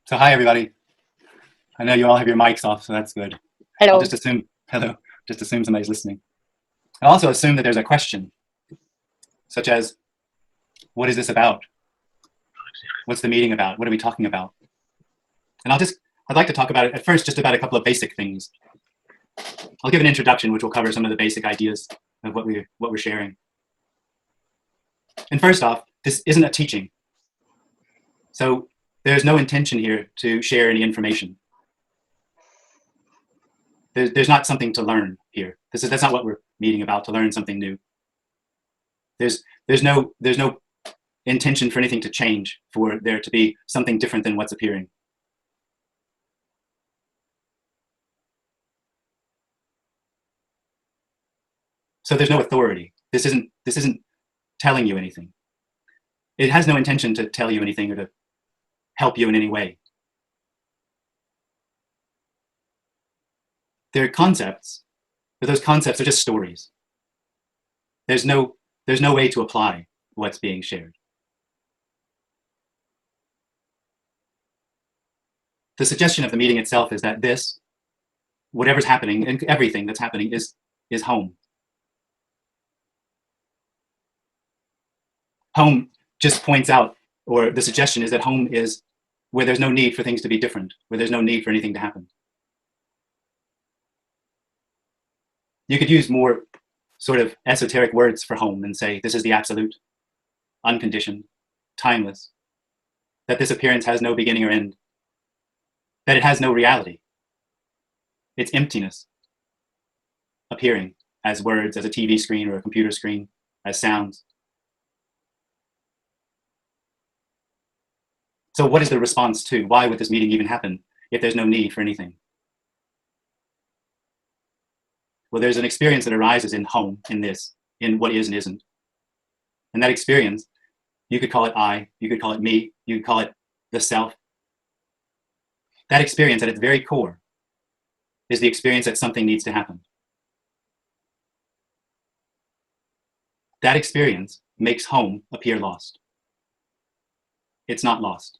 So hi, everybody. I know you all have your mics off, so that's good. I'll Hello. just assume, hello, just assume somebody's listening. I'll also assume that there's a question, such as, what is this about? What's the meeting about? What are we talking about? And I'd like to talk about it at first, just about a couple of basic things. I'll give an introduction, which will cover some of the basic ideas of what we're sharing. And first off, this isn't a teaching. So there's no intention here to share any information. There's not something to learn here. That's not what we're meeting about, to learn something new. There's no intention for anything to change, for there to be something different than what's appearing. So there's no authority. This isn't telling you anything. It has no intention to tell you anything or to help you in any way. They're concepts, but those concepts are just stories. There's no way to apply what's being shared. The suggestion of the meeting itself is that this, whatever's happening and everything that's happening is home. Home just points out, or the suggestion is that home is where there's no need for things to be different, where there's no need for anything to happen. You could use more sort of esoteric words for home and say, this is the absolute, unconditioned, timeless, that this appearance has no beginning or end, that it has no reality. It's emptiness appearing as words, as a TV screen or a computer screen, as sounds. So what is the response to, why would this meeting even happen if there's no need for anything? Well, there's an experience that arises in home, in this, in what is and isn't. And that experience, you could call it I, you could call it me, you could call it the self. That experience at its very core is the experience that something needs to happen. That experience makes home appear lost. It's not lost.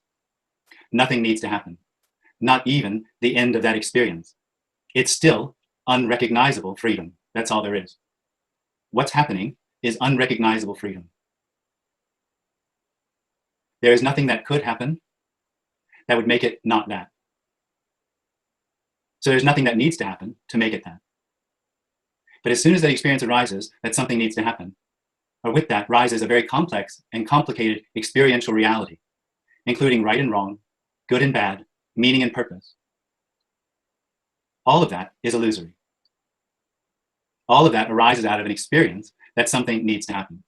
Nothing needs to happen. Not even the end of that experience. It's still unrecognizable freedom. That's all there is. What's happening is unrecognizable freedom. There is nothing that could happen that would make it not that. So there's nothing that needs to happen to make it that. But as soon as that experience arises that something needs to happen, or with that rises a very complex and complicated experiential reality, including right and wrong, good and bad, meaning and purpose. All of that is illusory. All of that arises out of an experience that something needs to happen.